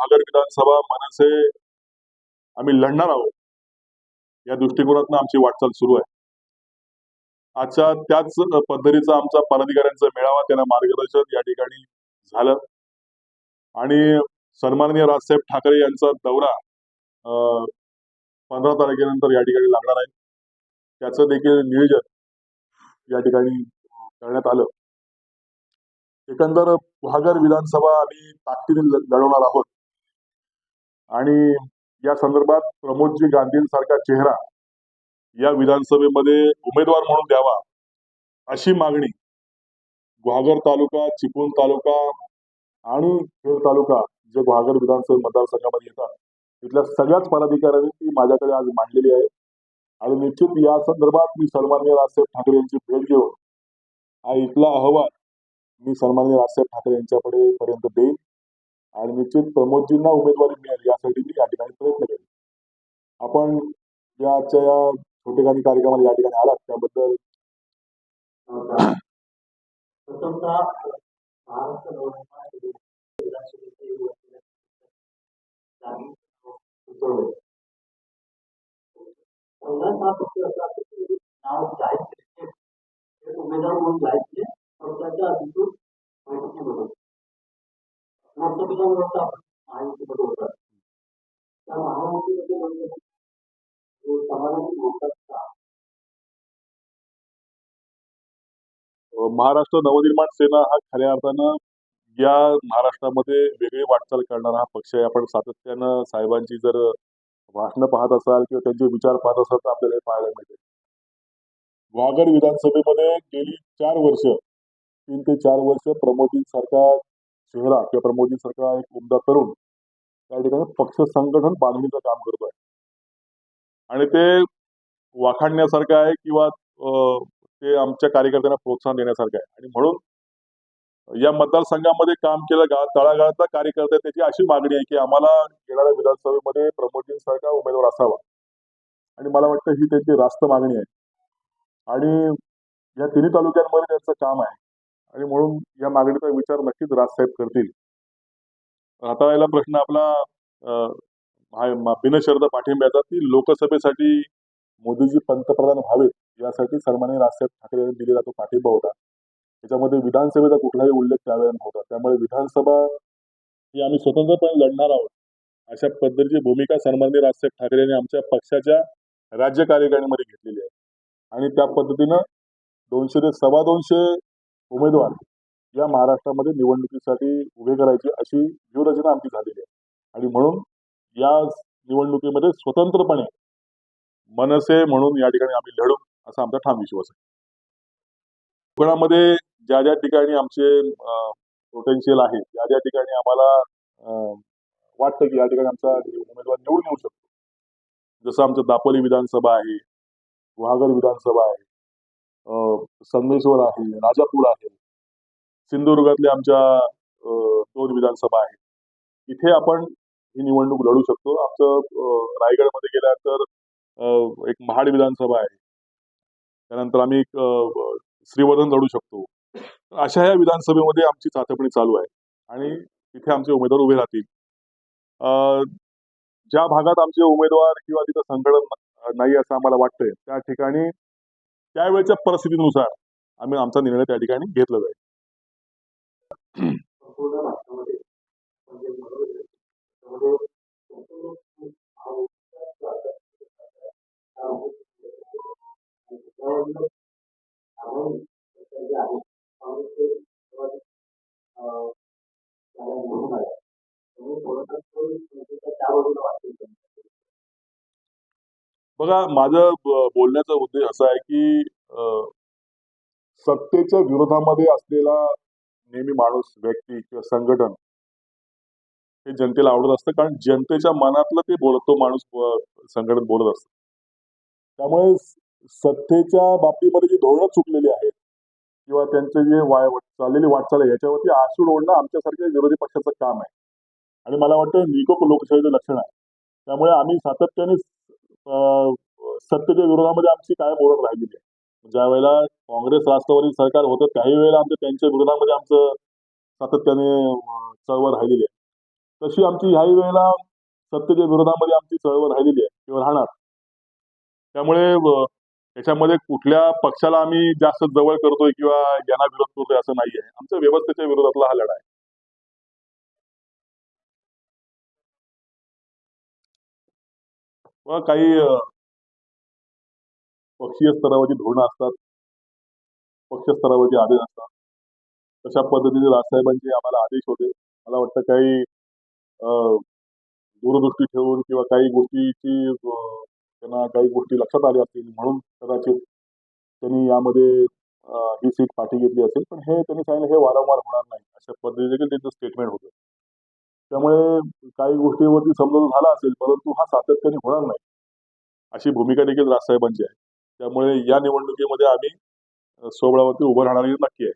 गुहागर विधानसभा मनसे आम्ही लढणार आहोत या दृष्टिकोनातून आमची वाटचाल सुरू आहे. आजच्या त्याच पद्धतीचा आमचा पदाधिकाऱ्यांचा मेळावा त्यांना मार्गदर्शन या ठिकाणी झालं आणि सन्माननीय राजसाहेब ठाकरे यांचा दौरा 15 तारखेनंतर या ठिकाणी लागणार आहे. त्याचं देखील नियोजन या ठिकाणी करण्यात आलं. एकंदर गुहागर विधानसभा आम्ही ताकदीने लढवणार आहोत आणि या संदर्भात प्रमोदजी गांधींसारखा चेहरा या विधानसभेमध्ये उमेदवार म्हणून द्यावा अशी मागणी गुहागर तालुका, चिपळूण तालुका आणि खेड तालुका जे गुहागर विधानसभा मतदारसंघामध्ये येतात तिथल्या सगळ्याच पदाधिकाऱ्यांनी ती माझ्याकडे आज मांडलेली आहे आणि निश्चित या संदर्भात मी सन्माननीय राजसाहेब ठाकरे यांची भेट घेऊन हा इथला अहवाल मी सन्माननीय राजसाहेब ठाकरे यांच्याकडे पर्यंत देईन आणि निश्चित प्रमोदजींना उमेदवारी मिळेल यासाठी मी या ठिकाणी प्रयत्न करेन. आपण या आजच्या या छोटेखानी कार्यक्रमाला या ठिकाणी आलात त्याबद्दल उमेदवार म्हणून जायचे पक्षाच्या अधिकृत बैठकीमध्ये लोकसभेच्या व्यवस्था महायुतीमध्ये होतात. त्या महायुतीमध्ये समाजाची लोकसत्ता महाराष्ट्र नवनिर्माण सेना हा खऱ्या अर्थानं या महाराष्ट्रामध्ये वेगळी वाटचाल करणारा हा पक्ष आहे. आपण सातत्यानं साहेबांची जर भाषणं पाहत असाल किंवा त्यांचे विचार पाहत असाल तर आपल्याला हे पाहायला मिळते. गुहागर विधानसभेमध्ये गेली 4 वर्ष 3 ते 4 वर्ष प्रमोदजींसारखा चेहरा किंवा प्रमोदजींसारखा एक उमदा तरुण त्या ठिकाणी पक्ष संघटन बांधणीचं काम करतोय आणि ते वाखाणण्यासारखं आहे किंवा ते आमच्या कार्यकर्त्यांना प्रोत्साहन देण्यासारखं आहे आणि म्हणून या मतदारसंघामध्ये काम केलं तळागाळातला कार्यकर्ता त्याची अशी मागणी आहे की आम्हाला येणाऱ्या विधानसभेमध्ये प्रमोदजींसारखा उमेदवार असावा आणि मला वाटतं ही त्यांची रास्त मागणी आहे आणि या तिन्ही तालुक्यांमध्ये त्यांचं काम आहे आणि म्हणून या मागणीचा विचार नक्कीच राजसाहेब करतील. आता याला प्रश्न आपला बिनशर्त पाठिंब्याचा की लोकसभेसाठी मोदीजी पंतप्रधान व्हावेत यासाठी सन्माननीय राजसाहेब ठाकरे यांनी दिलेला तो पाठिंबा होता. त्याच्यामध्ये विधानसभेचा कुठलाही उल्लेख त्यावेळेला नव्हता. त्यामुळे विधानसभा ही आम्ही स्वतंत्रपणे लढणार आहोत अशा पद्धतीची भूमिका सन्माननीय राजसाहेब ठाकरे यांनी आमच्या पक्षाच्या राज्य कार्यकारिणीमध्ये घेतलेली आहे आणि त्या पद्धतीनं 200 ते 250 उमेदवार या महाराष्ट्रामध्ये निवडणुकीसाठी उभे करायची अशी व्यूहरचना आमची झालेली आहे आणि म्हणून या निवडणुकीमध्ये स्वतंत्रपणे मनसे म्हणून या ठिकाणी आम्ही लढू असा आमचा ठाम विश्वास आहे. कोकणामध्ये ज्या ज्या ठिकाणी आमचे पोटेन्शियल आहे ज्या ज्या ठिकाणी आम्हाला वाटतं की या ठिकाणी आमचा उमेदवार निवडून येऊ शकतो, जसं आमचं दापोली विधानसभा आहे, गुहागर विधानसभा आहे, संगमेश्वर आहे, राजापूर आहे, सिंधुदुर्गातल्या आमच्या 2 विधानसभा आहेत. इथे आपण ही निवडणूक लढू शकतो. आमचं रायगडमध्ये गेल्यानंतर एक महाड विधानसभा आहे, त्यानंतर आम्ही एक श्रीवर्धन लढू शकतो. अशा या विधानसभेमध्ये आमची चाचपणी चालू आहे आणि तिथे आमचे उमेदवार उभे राहतील. ज्या भागात आमचे उमेदवार किंवा तिथं संघटन नाही असं आम्हाला वाटतंय त्या ठिकाणी त्यावेळेच्या परिस्थितीनुसार आम्ही आमचा निर्णय त्या ठिकाणी घेतला जाईल. बघा, माझं बोलण्याचा उद्देश असा आहे की सत्तेच्या विरोधामध्ये असलेला नेहमी माणूस, व्यक्ती किंवा संघटन हे जनतेला आवडत असतं, कारण जनतेच्या मनातलं ते बोलतो माणूस संघटन बोलत असतं. त्यामुळे सत्तेच्या बाबतीमध्ये जी धोरणं चुकलेली आहेत किंवा त्यांचे जे चाललेली वाटचाल आहे याच्यावरती आसूड ओढणं आमच्यासारख्या विरोधी पक्षाचं काम आहे आणि मला वाटतं निकोप लोकशाहीचं लक्षण आहे. त्यामुळे आम्ही सातत्याने सत्तेच्या विरोधामध्ये आमची कायम ओरड राहिलेली आहे. ज्या वेळेला काँग्रेस राष्ट्रवादी सरकार होतं त्याही वेळेला त्यांच्या विरोधामध्ये आमचं सातत्याने चळवळ राहिलेली आहे. तशी आमची ह्याही वेळेला सत्तेच्या विरोधामध्ये आमची चळवळ राहिलेली आहे किंवा राहणार. त्यामुळे त्याच्यामध्ये कुठल्या पक्षाला आम्ही जास्त जवळ करतोय किंवा यांना विरोध करतोय असं नाही आहे. आमच्या व्यवस्थेच्या विरोधातला हा लढा आहे. व काही पक्षीय स्तरावरची धोरणं असतात, पक्ष स्तरावरचे आदेश असतात. तशा पद्धतीने राजसाहेबांचे आम्हाला आदेश होते. मला वाटतं काही दूरदृष्टी ठेवून किंवा काही गोष्टीची त्यांना काही गोष्टी लक्षात आल्या असतील म्हणून कदाचित त्यांनी यामध्ये ही सीट पाठी घेतली असेल. पण हे त्यांनी सांगितलं हे वारंवार होणार नाही अशा पद्धतीने त्यांचं स्टेटमेंट होतं. त्यामुळे काही गोष्टीवरती समजूत झाला असेल, परंतु हा सातत्याने होणार नाही अशी भूमिका देखील राजसाहेबांची आहे. त्यामुळे या निवडणुकीमध्ये आम्ही स्वबळावरती उभं राहणार नक्की आहे.